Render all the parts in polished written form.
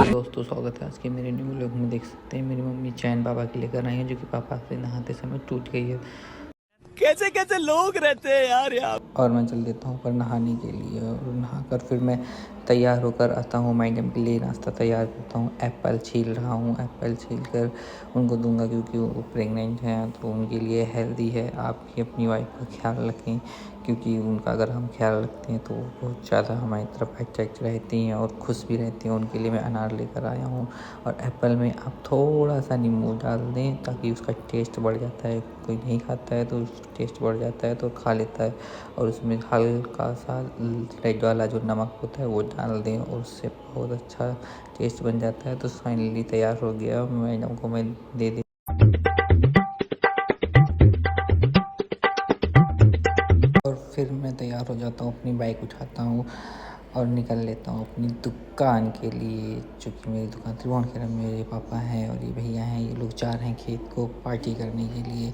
दोस्तों स्वागत है आज के मेरे न्यू व्लॉग में। देख सकते हैं मेरी मम्मी चैन बाबा के लेकर आई है, जो कि पापा से नहाते समय टूट गई है। कैसे कैसे लोग रहते हैं यार यहाँ। और मैं चल देता हूँ पर नहाने के लिए, और नहाकर फिर मैं तैयार होकर आता हूँ। मैडम के लिए नाश्ता तैयार करता हूँ। एप्पल छील रहा हूँ, एप्पल छील कर उनको दूंगा क्योंकि वो प्रेग्नेंट हैं, तो उनके लिए हेल्दी है। आप भी अपनी वाइफ का ख्याल रखें, क्योंकि उनका अगर हम ख्याल रखते हैं तो बहुत ज़्यादा हमारी तरफ अट्रैक्ट रहती हैं और खुश भी रहती हैं। उनके लिए मैं अनार लेकर आया हूँ, और एप्पल में आप थोड़ा सा नींबू डाल दें ताकि उसका टेस्ट बढ़ जाता है। कोई नहीं खाता है तो उसका टेस्ट बढ़ जाता है तो खा लेता है। और उसमें हल्का सा रेड वाला जो नमक होता है वो डाल दें, और उससे बहुत अच्छा टेस्ट बन जाता है। तो फाइनली तैयार हो गया, मैडम को मैं दे दी। और फिर मैं तैयार हो जाता हूँ, अपनी बाइक उठाता हूँ और निकल लेता हूँ अपनी दुकान के लिए, जो कि मेरी दुकान त्रिभुवनकेरम में मेरे पापा हैं और ये भैया हैं। ये लोग जा रहे हैं खेत को पार्टी करने के लिए,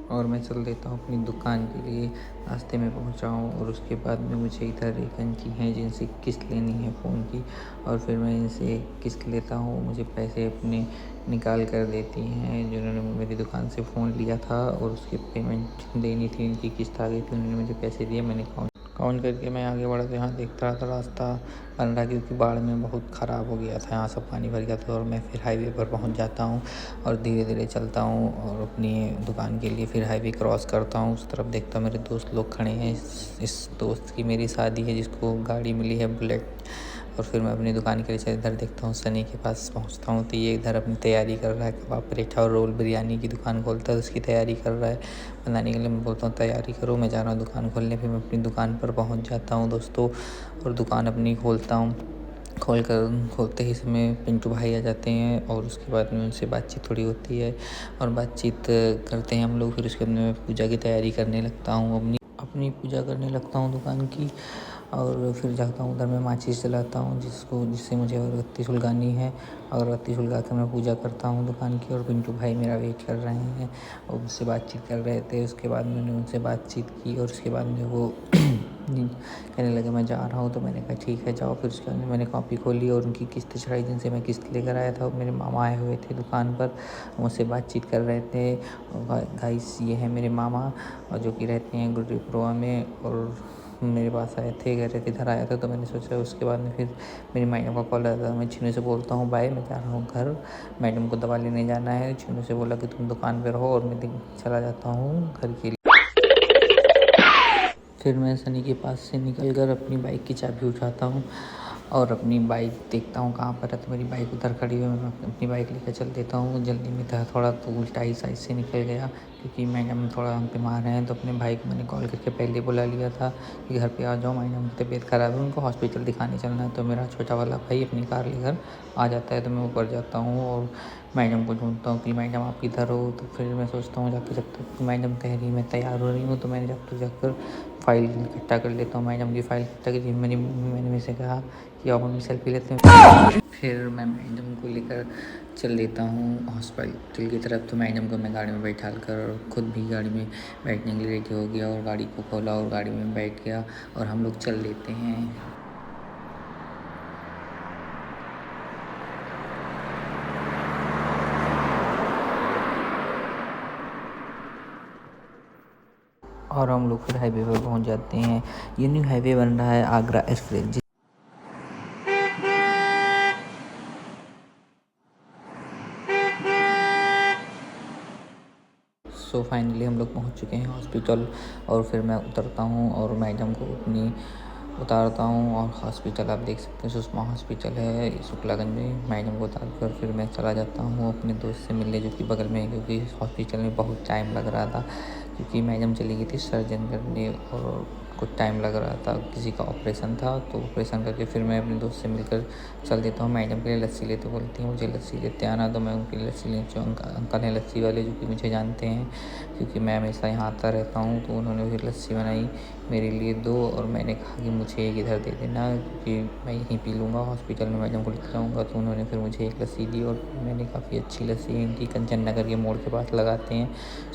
और मैं चल देता हूँ अपनी दुकान के लिए। रास्ते में पहुँचा हूँ, और उसके बाद में मुझे इधर एक आंटी हैं जिनसे किस्त लेनी है फ़ोन की, और फिर मैं इनसे किस्त लेता हूँ। मुझे पैसे अपने निकाल कर देती हैं, जिन्होंने मेरी दुकान से फ़ोन लिया था और उसकी पेमेंट देनी थी। इनकी किस्त आ गई थी, उन्होंने मुझे पैसे दिए। मैंने काउंट करके मैं आगे बढ़ा, तो यहाँ देखता रहा था रास्ता बन रहा, क्योंकि बाढ़ में बहुत ख़राब हो गया था, यहाँ सब पानी भर गया था। और मैं फिर हाईवे पर पहुँच जाता हूँ और धीरे धीरे चलता हूँ और अपनी दुकान के लिए फिर हाईवे क्रॉस करता हूँ। उस तरफ देखता हूँ मेरे दोस्त लोग खड़े हैं। इस दोस्त की मेरी शादी है, जिसको गाड़ी मिली है बुलेट। और फिर मैं अपनी दुकान के लिए इधर देखता हूँ, सनी के पास पहुँचता हूँ, तो ये इधर अपनी तैयारी कर रहा है। कबाब पराठा और रोल बिरयानी की दुकान खोलता है, उसकी तैयारी कर रहा है बनाने के लिए। मैं बोलता हूँ तैयारी करो, मैं जा रहा हूँ दुकान खोलने। फिर मैं अपनी दुकान पर पहुँच जाता हूँ दोस्तों, और दुकान अपनी खोलता हूँ। खोलते ही समय पिंटू भाई आ जाते हैं, और उसके बाद में उनसे बातचीत थोड़ी होती है, और बातचीत करते हैं हम लोग। फिर उसके बाद मैं पूजा की तैयारी करने लगता हूँ, अपनी पूजा करने लगता हूँ दुकान की। और फिर जाता हूँ उधर मैं माचिस जलाता हूँ, जिससे मुझे अगरबत्ती सुलगानी है। अगरबत्ती सुलगा कर मैं पूजा करता हूँ दुकान की, और पिंटू भाई मेरा वेट कर रहे हैं और मुझसे बातचीत कर रहे थे। उसके बाद मैंने उनसे बातचीत की, और उसके बाद में वो कहने लगे मैं जा रहा हूँ, तो मैंने कहा ठीक है जाओ। फिर उसके बाद मैंने कॉपी खोली और उनकी किस्त चढ़ाई, जिनसे मैं किस्त लेकर आया था। मेरे मामा आए हुए थे दुकान पर, मुझसे बातचीत कर रहे थे। गाइस ये है मेरे मामा, और जो कि रहते हैं गुरुद्वारा में, और मेरे पास आए थे, कह रहे थे इधर आया था। तो मैंने सोचा, उसके बाद में फिर मेरी मैडम का कॉल आया था। मैं छीनू से बोलता हूँ बाय, मैं जा रहा हूँ घर, मैडम को दवा लेने जाना है। छीनू से बोला कि तुम दुकान पर रहो, और मैं चला जाता हूँ घर के लिए। फिर मैं सनी के पास से निकल कर अपनी बाइक की चाबी उठाता हूँ, और अपनी बाइक देखता हूँ कहाँ पर है। तो मेरी बाइक उधर खड़ी हुई है, मैं अपनी बाइक लेकर चल देता हूँ। जल्दी में था थोड़ा, तो उल्टा ही साइड से निकल गया, क्योंकि मैडम थोड़ा बीमार हैं। तो अपने भाई को मैंने कॉल करके पहले बुला लिया था कि घर पे आ जाओ, मैडम की तबीयत ख़राब है, उनको हॉस्पिटल दिखाने चलना है। तो मेरा छोटा वाला भाई अपनी कार लेकर आ जाता है, तो मैं ऊपर जाता हूँ और मैडम को ढूंढता हूँ कि मैडम आप किधर हो। तो फिर मैं सोचता हूँ जाके, जब तक मैडम कह रही मैं तैयार हो रही हूँ, तो मैंने जब तक जाकर फ़ाइल इकट्ठा कर लेता हूँ। मैडम की फ़ाइल इकट्ठा की, मैंने मेरे से कहा कि आओ मम्मी सेल्फी लेते हैं। फिर मैं मैडम को लेकर चल देता हूँ हॉस्पिटल की तरफ। तो मैडम को मैं गाड़ी में बैठा कर खुद भी गाड़ी में बैठने के लिए रेडी हो गया, और गाड़ी को खोला और गाड़ी में बैठ गया, और हम लोग चल देते हैं। और हम लोग फिर हाईवे पर पहुँच जाते हैं। ये न्यू हाईवे बन रहा है, आगरा एक्सप्रेस। सो फाइनली हम लोग पहुंच चुके हैं हॉस्पिटल, और फिर मैं उतरता हूं और मैडम को अपनी उतारता हूं। और हॉस्पिटल आप देख सकते हैं, सुषमा हॉस्पिटल है शुक्लागंज में। मैडम को उतार कर फिर मैं चला जाता हूं अपने दोस्त से मिलने, जो कि बगल में है, क्योंकि हॉस्पिटल में बहुत टाइम लग रहा था, क्योंकि मैडम चली गई थी सर्जन करने, और कुछ टाइम लग रहा था, किसी का ऑपरेशन था। तो ऑपरेशन करके फिर मैं अपने दोस्त से मिलकर चल देता हूँ। मैडम के लिए लस्सी लेते बोलती हैं मुझे लस्सी लेते आना, तो मैं उनके लिए लस्सी लेती हूँ। अंकल हैं लस्सी वाले, जो कि मुझे जानते हैं, क्योंकि मैं हमेशा यहाँ आता रहता हूँ। तो उन्होंने फिर लस्सी बनाई मेरे लिए 2, और मैंने कहा कि मुझे एक इधर दे देना, क्योंकि मैं यहीं पी लूँगा, हॉस्पिटल में मैडम को लेकर जाऊँगा। तो उन्होंने फिर मुझे एक लस्सी दी, और मैंने काफ़ी अच्छी लस्सी इनकी कंचन नगर के मोड़ के पास लगाते हैं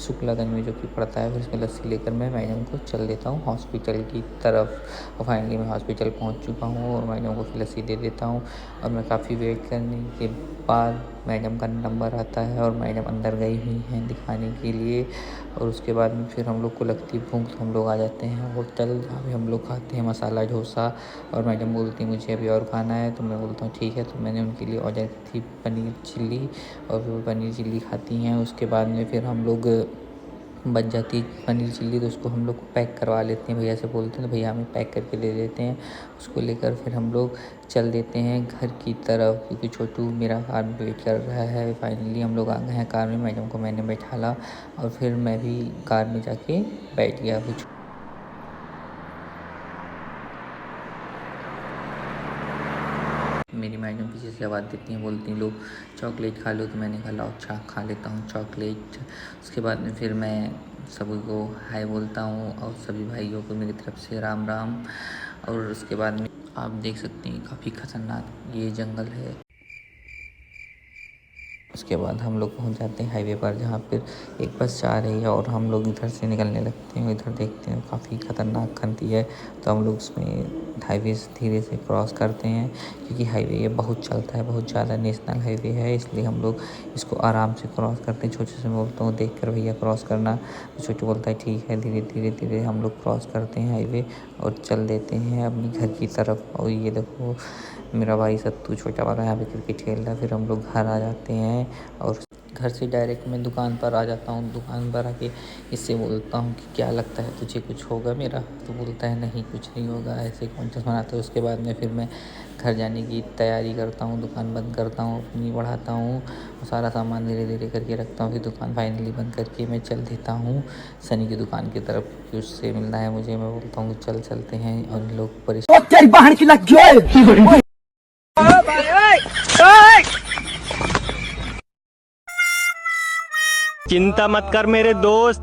शुक्लागंज में, जो कि पड़ता है। फिर उसमें लस्सी लेकर मैं मैडम को चल देता हूँ हॉस्पिटल हॉस्पिटल की तरफ। और फाइनली मैं हॉस्पिटल पहुंच चुका हूं और मैडम को फिर लस्सी दे देता हूं। और मैं काफ़ी वेट करने के बाद मैडम का नंबर आता है और मैडम अंदर गई हुई हैं दिखाने के लिए। और उसके बाद में फिर हम लोग को लगती भूख तो हम लोग आ जाते हैं होटल, जहाँ पे हम लोग खाते हैं मसाला डोसा। और मैडम बोलती मुझे अभी और खाना है, तो मैं बोलता हूँ ठीक है। तो मैंने उनके लिए ऑर्डर की थी पनीर चिल्ली, और फिर पनीर चिल्ली खाती हैं। उसके बाद में फिर हम लोग बच जाती पनीर चिल्ली, तो उसको हम लोग पैक करवा लेते हैं, भैया से बोलते हैं तो भैया हमें पैक करके दे देते हैं। उसको लेकर फिर हम लोग चल देते हैं घर की तरफ, क्योंकि छोटू मेरा कार में वेट कर रहा है। फाइनली हम लोग आ गए हैं कार में, मैडम को मैंने बैठाला और फिर मैं भी कार में जाके बैठ गया। मेरी मैडम पीछे से आवाज़ देती हैं, बोलती हैं लो चॉकलेट खा लो, तो मैंने कहा लाओ अच्छा खा लेता हूँ चॉकलेट। उसके बाद में फिर मैं सभी को हाय बोलता हूँ और सभी भाइयों को मेरी तरफ से राम राम। और उसके बाद में आप देख सकते हैं काफ़ी ख़तरनाक ये जंगल है। उसके बाद हम लोग पहुंच जाते हैं हाईवे पर, जहाँ पर एक बस जा रही है और हम लोग इधर से निकलने लगते हैं। इधर देखते हैं काफ़ी ख़तरनाक खनती है, तो हम लोग उसमें हाईवे से धीरे से क्रॉस करते हैं, क्योंकि हाईवे ये बहुत चलता है, बहुत ज़्यादा नेशनल हाईवे है, इसलिए हम लोग इसको आराम से क्रॉस करते हैं। छोटे से मैं बोलता हूँ देख कर भैया क्रॉस करना, तो छोटू बोलता है ठीक है। धीरे धीरे धीरे हम लोग क्रॉस करते हैं हाईवे और चल देते हैं अपने घर की तरफ। और ये देखो मेरा भाई सत्तू छोटा वाला यहाँ पे क्रिकेट खेल रहा है। फिर हम लोग घर आ जाते हैं और घर से डायरेक्ट मैं दुकान पर आ जाता हूँ। दुकान पर आके इससे बोलता हूँ कि क्या लगता है तुझे कुछ होगा मेरा, तो बोलता है नहीं कुछ नहीं होगा, ऐसे कॉन्शियस बनाता है। उसके बाद में फिर मैं घर जाने की तैयारी करता हूँ, दुकान बंद करता हूँ, अपनी बढ़ाता हूँ और सारा सामान धीरे धीरे करके रखता हूँ। फिर दुकान फाइनली बंद करके मैं चल देता हूँ सनी की दुकान की तरफ, कि उससे मिलना है मुझे। मैं बोलता हूँ चलते हैं और लोग परेशान। चिंता मत कर मेरे दोस्त,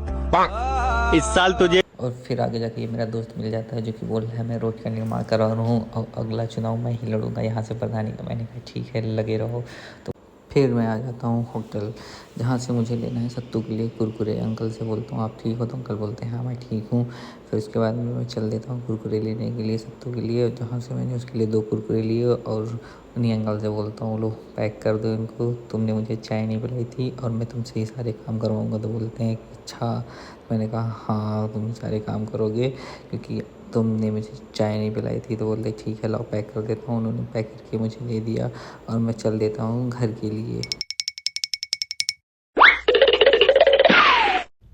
इस साल तुझे। और फिर आगे जाके ये मेरा दोस्त मिल जाता है, जो कि बोल रहा है मैं रोड का निर्माण कर रहा हूँ और अगला चुनाव मैं ही लड़ूंगा यहाँ से प्रधानी का। मैंने कहा ठीक है लगे रहो। तो फिर मैं आ जाता हूँ होटल, जहाँ से मुझे लेना है सत्तू के लिए कुरकुरे। अंकल से बोलता हूँ आप ठीक हो, तो अंकल बोलते हैं हाँ मैं ठीक हूँ। फिर उसके बाद में मैं चल देता हूँ कुरकुरे लेने के लिए सत्तू के लिए, जहाँ से मैंने उसके लिए 2 कुरकुरे लिए। और उन्हीं अंकल से बोलता हूँ लो पैक कर दो इनको, तुमने मुझे चाय नहीं पिलाई थी और मैं तुमसे ही सारे काम करवाऊँगा। तो बोलते हैं कि अच्छा। मैंने कहा हाँ तुम सारे काम करोगे क्योंकि तुमने मुझे चाय नहीं पिलाई थी। तो बोलते ठीक है लाओ पैक कर देता हूँ। उन्होंने पैक करके मुझे दे दिया और मैं चल देता हूँ घर के लिए।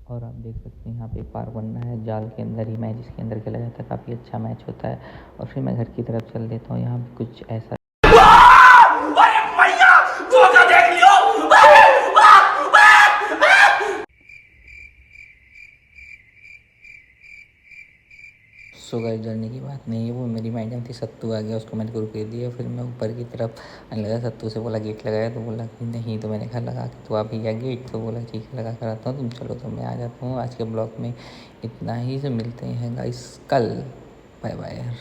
और आप देख सकते हैं यहाँ पे पार्क बनना है, जाल के अंदर ही मैच इसके अंदर खेला जाता है, काफ़ी अच्छा मैच होता है। और फिर मैं घर की तरफ चल देता हूँ। यहाँ पे कुछ ऐसा सो गाइस डरने की बात नहीं है, वो मेरी मैडम थी। सत्तू आ गया, उसको मैंने कुरकुरे दिया। फिर मैं ऊपर की तरफ आने लगा, सत्तू से बोला गेट लगाया, तो बोला कि नहीं। तो मैंने कहा लगा के तो आप भैया गेट, तो बोला ठीक है लगा कर आता हूँ, तुम चलो। तो मैं आ जाता हूँ। आज के ब्लॉग में इतना ही, से मिलते हैं गाइस कल। Bye bye.